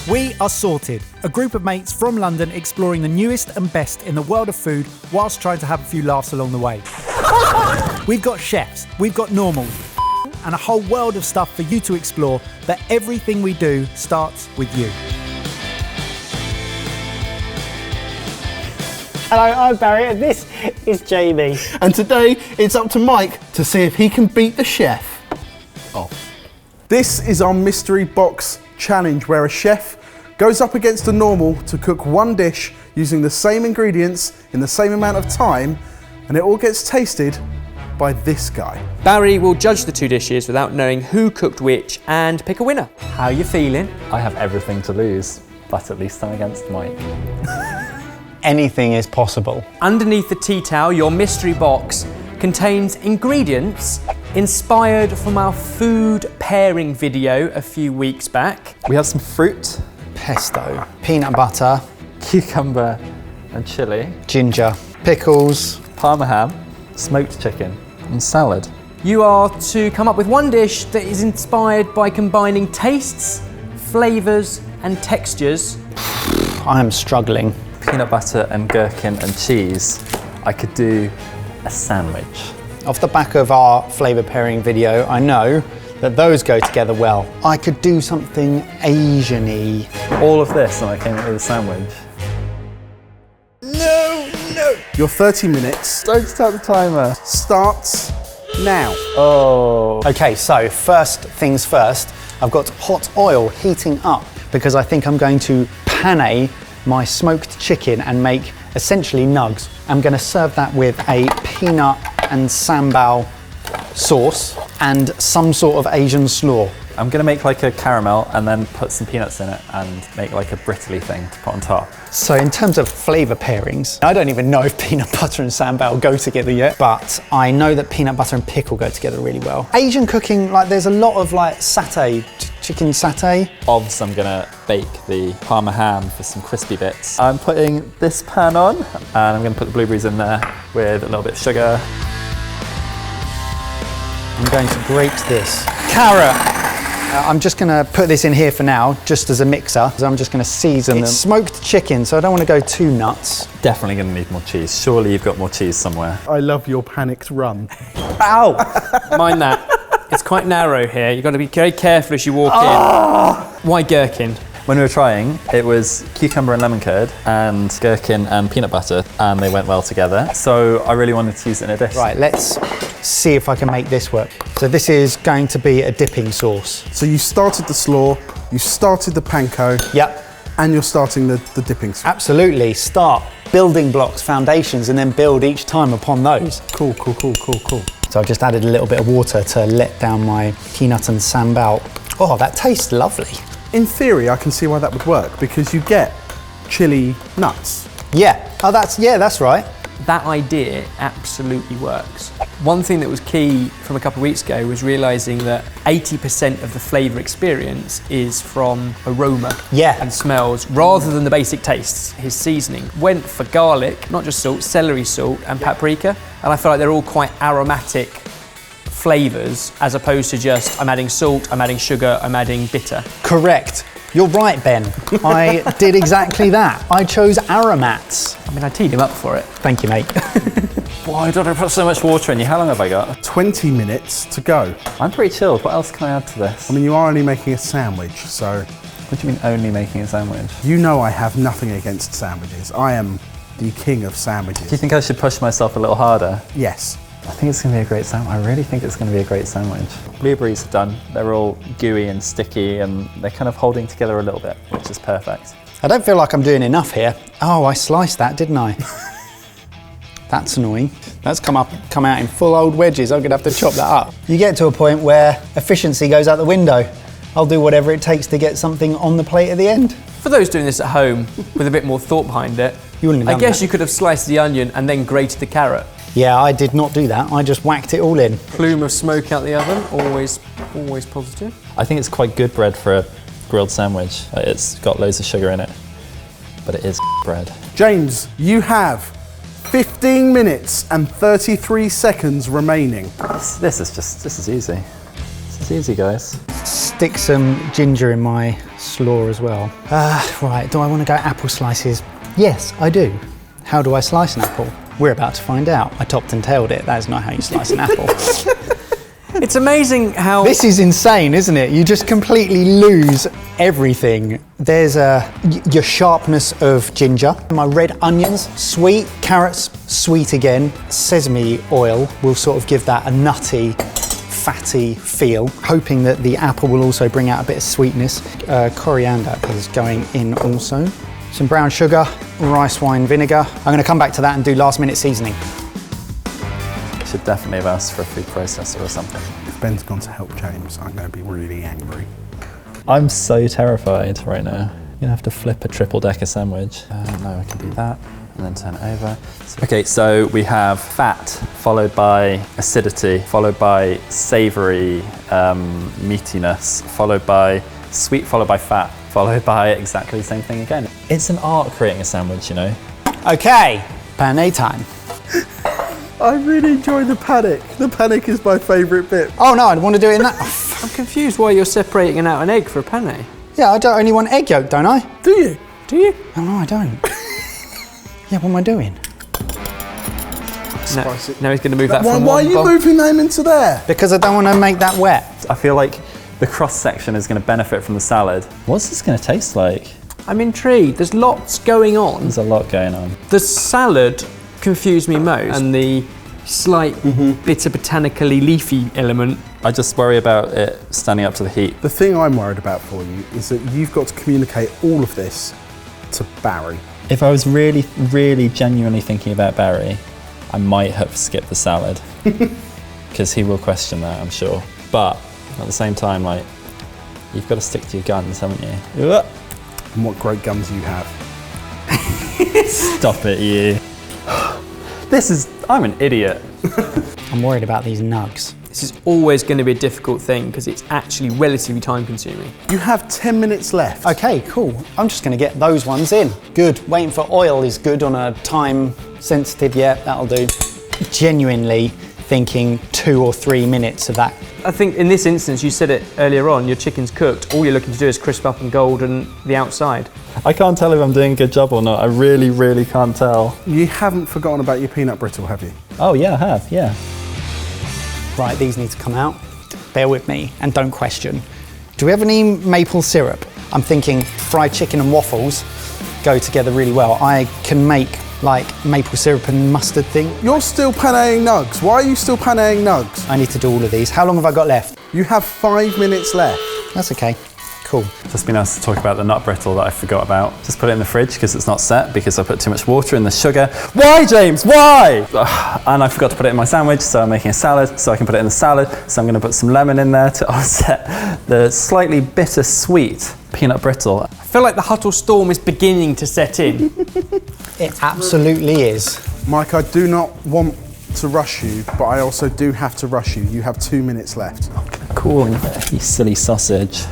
We are Sorted, a group of mates from London exploring the newest and best in the world of food whilst trying to have a few laughs along the way. We've got chefs, we've got normals, and a whole world of stuff for you to explore, that everything we do starts with you. Hello, I'm Barry and this is Jamie. And today it's up to Mike to see if he can beat the chef off. This is our mystery box challenge where a chef goes up against a normal to cook one dish using the same ingredients in the same amount of time, and it all gets tasted by this guy. Barry will judge the two dishes without knowing who cooked which and pick a winner. How are you feeling? I have everything to lose, but at least I'm against Mike. Anything is possible. Underneath the tea towel, your mystery box contains ingredients inspired from our food pairing video a few weeks back. We have some fruit, Pesto, peanut butter, cucumber and chilli, ginger, pickles, parma ham, smoked chicken and salad. You are to come up with one dish that is inspired by combining tastes, flavours and textures. I am struggling. Peanut butter and gherkin and cheese. I could do a sandwich. Off the back of our flavour pairing video, I know that those go together well. I could do something Asian-y. All of this and I came up with a sandwich. No! Your 30 minutes Don't start the timer. starts now. Oh. Okay, so first things first, I've got hot oil heating up because I think I'm going to pane my smoked chicken and make essentially nugs. I'm going to serve that with a peanut and sambal sauce and some sort of Asian slaw. I'm gonna make like a caramel and then put some peanuts in it and make like a brittly thing to put on top. So in terms of flavour pairings, I don't even know if peanut butter and sambal go together yet, but I know that peanut butter and pickle go together really well. Asian cooking, like there's a lot of like satay, chicken satay. Obviously I'm gonna bake the parma ham for some crispy bits. I'm putting this pan on and I'm gonna put the blueberries in there with a little bit of sugar. I'm going to grate this. Carrot. I'm just gonna put this in here for now, just as a mixer. So I'm just gonna season them. It's smoked chicken, so I don't wanna go too nuts. Definitely gonna need more cheese. Surely you've got more cheese somewhere. I love your panicked run. Ow! Mind that. It's quite narrow here. You've got to be very careful as you walk in. Why gherkin? When we were trying, it was cucumber and lemon curd and gherkin and peanut butter, and they went well together. So I really wanted to use it in a dish. Right, let's see if I can make this work. So this is going to be a dipping sauce. So you started the slaw, you started the panko, Yep, and you're starting the dipping sauce. absolutely. Start building blocks, foundations, and then build each time upon those. Cool. So I've just added a little bit of water to let down my peanut and sambal. Oh, that tastes lovely. In theory, I can see why that would work, because you get chili nuts. Yeah, that's right. That idea absolutely works. One thing that was key from a couple of weeks ago was realising that 80% of the flavour experience is from aroma and smells rather than the basic tastes. His seasoning went for garlic, not just salt, celery salt and paprika, and I feel like they're all quite aromatic flavours as opposed to just I'm adding salt, I'm adding sugar, I'm adding bitter. Correct. You're right, Ben. I did exactly that. I chose aromats. I mean, I teed him up for it. Thank you, mate. Why did I put so much water in you? How long have I got? 20 minutes to go. I'm pretty chilled. What else can I add to this? I mean, you are only making a sandwich, so... What do you mean only making a sandwich? You know I have nothing against sandwiches. I am the king of sandwiches. Do you think I should push myself a little harder? Yes. I think it's going to be a great sandwich. I really think it's going to be a great sandwich. Blueberries are done. They're all gooey and sticky and they're kind of holding together a little bit, which is perfect. I don't feel like I'm doing enough here. Oh, I sliced that, didn't I? That's annoying. That's come out in full old wedges. I'm gonna have to chop that up. You get to a point where efficiency goes out the window. I'll do whatever it takes to get something on the plate at the end. For those doing this at home with a bit more thought behind it, You wouldn't have I done guess that. you could have sliced the onion and then grated the carrot. Yeah, I did not do that. I just whacked it all in. Plume of smoke out the oven, always positive. I think it's quite good bread for a grilled sandwich. It's got loads of sugar in it, but it is bread. James, you have 15 minutes and 33 seconds remaining. This is easy. This is easy, guys. stick some ginger in my slaw as well. Right, do I want to go apple slices? Yes, I do. How do I slice an apple? We're about to find out. I topped and tailed it. That is not how you slice an apple. It's amazing how... This is insane, isn't it? You just completely lose everything. There's your sharpness of ginger. My red onions, sweet. Carrots, sweet again. Sesame oil will sort of give that a nutty, fatty feel. Hoping that the apple will also bring out a bit of sweetness. Coriander is going in also. Some brown sugar, rice wine vinegar. I'm going to come back to that and do last minute seasoning. Should definitely have asked for a food processor or something. If Ben's gone to help James, I'm going to be really angry. I'm so terrified right now. You're gonna have to flip a triple-decker sandwich. No, I can do that, and then turn it over. Okay, so we have fat, followed by acidity, followed by savoury meatiness, followed by sweet, followed by fat, followed by exactly the same thing again. It's an art creating a sandwich, you know? Okay, penne time. I really enjoy the panic. The panic is my favourite bit. Oh no, I want to do it in that. I'm confused why you're separating out an egg for a penne. Yeah, I don't only want egg yolk, don't I? Do you? Do you? Oh no, I don't. Yeah, what am I doing? Now he's going to move that from Why one are you bowl. moving them into there? Because I don't want to make that wet. I feel like the cross-section is going to benefit from the salad. What's this going to taste like? I'm intrigued. There's lots going on. There's a lot going on. The salad confused me most, and the slight bitter botanically leafy element. I just worry about it standing up to the heat. The thing I'm worried about for you is that you've got to communicate all of this to Barry. If I was really, really genuinely thinking about Barry, I might have skipped the salad. Because he will question that, I'm sure. But at the same time, like, you've got to stick to your guns, haven't you? And what great guns you have. Stop it, you. I'm an idiot. I'm worried about these nugs. This is always going to be a difficult thing because it's actually relatively time consuming. You have 10 minutes left. Okay, cool. I'm just going to get those ones in. Good. Waiting for oil is good on a time sensitive. Yeah, that'll do. Genuinely thinking 2 or 3 minutes of that. I think in this instance, you said it earlier on, your chicken's cooked. All you're looking to do is crisp up and golden the outside. I can't tell if I'm doing a good job or not. I really, really can't tell. You haven't forgotten about your peanut brittle, have you? Oh yeah, I have, yeah. Right, these need to come out. Bear with me and don't question. Do we have any maple syrup? I'm thinking fried chicken and waffles go together really well. I can make like maple syrup and mustard thing. You're still paneing nugs. Why are you still paneing nugs? I need to do all of these. How long have I got left? You have 5 minutes left. That's okay. Cool. Just been asked to talk about the nut brittle that I forgot about. Just put it in the fridge because it's not set because I put too much water in the sugar. Why, James? Why? And I forgot to put it in my sandwich, so I'm making a salad so I can put it in the salad. So I'm going to put some lemon in there to offset the slightly bittersweet peanut brittle. I feel like the Huttle storm is beginning to set in. It absolutely is. Mike, I do not want to rush you, but I also do have to rush you. You have 2 minutes left. Cool, you silly sausage.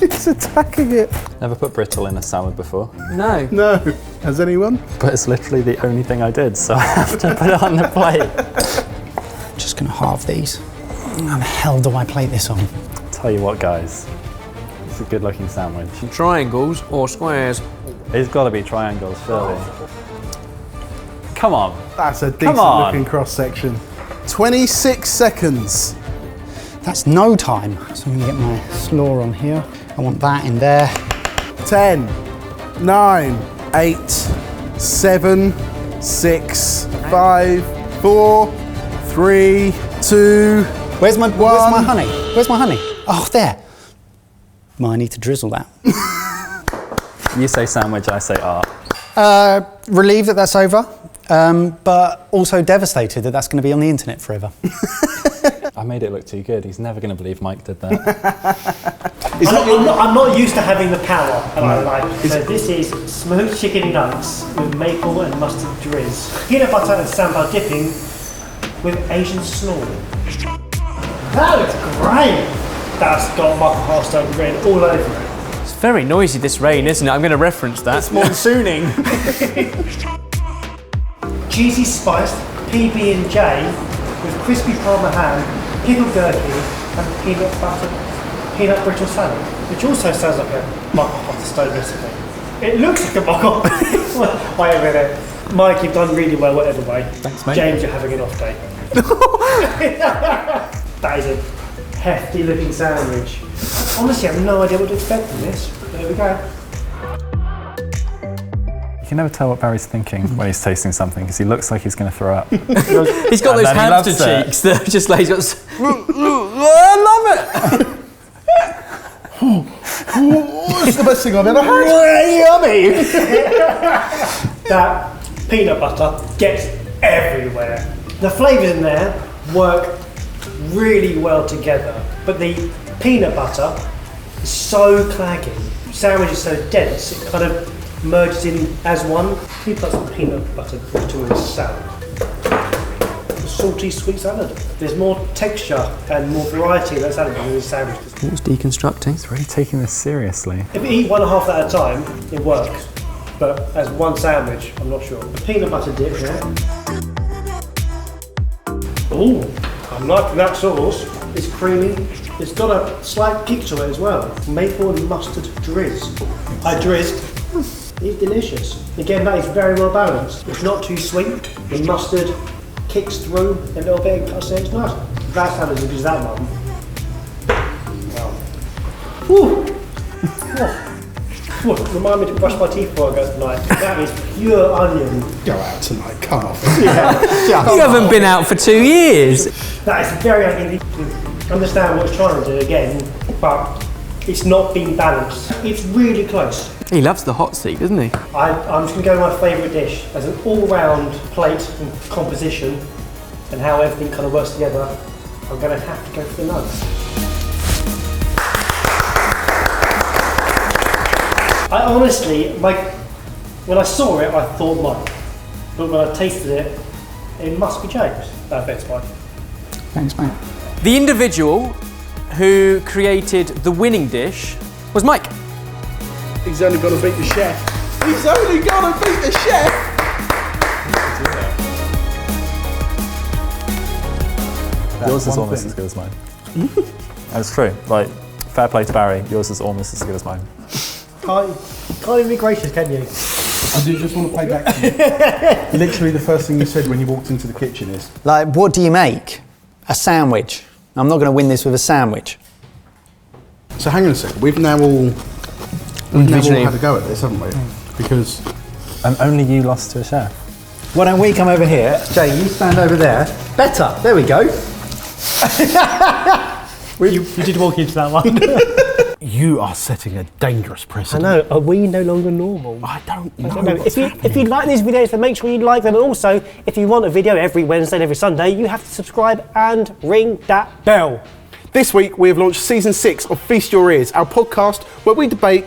He's attacking it. Never put brittle in a salad before. No. No. Has anyone? But it's literally the only thing I did, so I have to put it on the plate. I'm just going to halve these. How the hell do I plate this on? Tell you what, guys, it's a good looking sandwich. Triangles or squares? It's got to be triangles, surely. Come on. That's a decent looking cross section. 26 seconds. That's no time. So I'm going to get my slaw on here. I want that in there. 10, 9, 8, 7, 6, 5, 4, 3, 2, Where's my honey? Where's my honey? Oh, there. Well, I need to drizzle that. You say sandwich, I say art. Relieved that that's over, but also devastated that that's going to be on the internet forever. I made it look too good. He's never going to believe Mike did that. I'm not used to having the power that I like. So this is smoked chicken nuggets with maple and mustard drizz. Peanut butter and sambar dipping with Asian slaw. That looks great! That's got Michael Harstone written all over it. It's very noisy, this rain, isn't it? I'm going to reference that. It's monsooning. Cheesy spiced PB&J with crispy parma ham, pickled gherkin, and peanut brittle salad, which also sounds like a muck off the stove recipe. It looks like a muck off. Wait a minute. Mike, you've done really well whatever way. Thanks, mate. James, you're having an off day. That is a hefty looking sandwich. Honestly, I have no idea what to expect from this. There we go. You can never tell what Barry's thinking when he's tasting something because he looks like he's going to throw up. He's got And those then he hamster loves it. cheeks that are just like, I love it! It's the best thing I've ever had. Yummy! That peanut butter gets everywhere. The flavours in there work really well together, but the peanut butter is so claggy. The sandwich is so dense, it kind of merges in as one. You put some peanut butter into a salad. A salty sweet salad. There's more texture and more variety in that salad than in the sandwich. What was deconstructing? He's really taking this seriously. If you eat one and a half at a time, it works. But as one sandwich, I'm not sure. The peanut butter dip here. Ooh, I'm liking that sauce. It's creamy. It's got a slight kick to it as well. Maple and mustard drizz. I drizzed. It's delicious. Again, that is very well balanced. It's not too sweet. The mustard kicks through a little bit and cuts it. It's nice. That salad is that one. Wow. Woo. Remind me to brush my teeth before I go tonight. That is pure onion. Go out tonight, come on. You haven't been out for 2 years. That is very oniony. Understand what it's trying to do again, but it's not been balanced. It's really close. He loves the hot seat, doesn't he? I'm just going to go to my favourite dish as an all-round plate and composition and how everything kind of works together. I'm going to have to go for the nugs. I honestly, when I saw it, I thought Mike, but when I tasted it, it must be James. Thanks, Mike. Thanks, mate. The individual who created the winning dish was Mike. He's only got to beat the chef. He's only got to beat the chef. Yours is almost as good as mine. That's true. Like, fair play to Barry. Yours is almost as good as mine. Can't even be gracious, can you? I do just want to play back to you. Literally the first thing you said when you walked into the kitchen is... Like, what do you make? A sandwich. I'm not going to win this with a sandwich. So hang on a second, we've now all had a go at this, haven't we? Because... And only you lost to a chef. Why don't we come over here? Jay, you stand over there. Better. There we go. You did walk into that one. You are setting a dangerous I precedent. know. Are we no longer normal? I don't know. I don't know. If you like these videos, then make sure you like them. And also, if you want a video every Wednesday and every Sunday, you have to subscribe and ring that bell. This week we have launched season 6 of Feast Your Ears, our podcast where we debate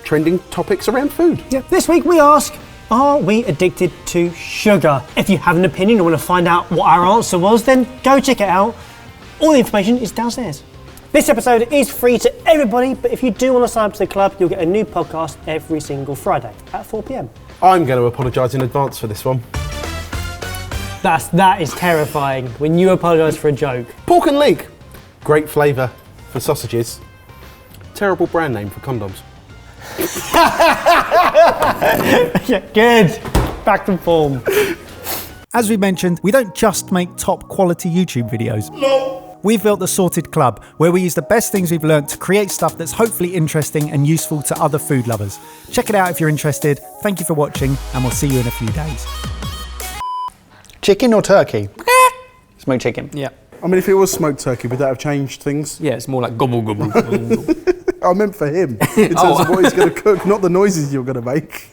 trending topics around food. Yeah. This week we ask, are we addicted to sugar? If you have an opinion or want to find out what our answer was, then go check it out. All the information is downstairs. This episode is free to everybody, but if you do want to sign up to the club, you'll get a new podcast every single Friday at 4 p.m. I'm going to apologise in advance for this one. That is terrifying when you apologise for a joke. Pork and leek. Great flavour for sausages. Terrible brand name for condoms. Yeah, good. Back to form. As we mentioned, we don't just make top quality YouTube videos. No. We've built the Sorted Club, where we use the best things we've learnt to create stuff that's hopefully interesting and useful to other food lovers. Check it out if you're interested. Thank you for watching, and we'll see you in a few days. Chicken or turkey? Smoked chicken. Yeah. I mean, if it was smoked turkey, would that have changed things? Yeah, it's more like gobble, gobble, gobble, gobble. I meant for him, in terms of what he's going to cook, not the noises you're going to make.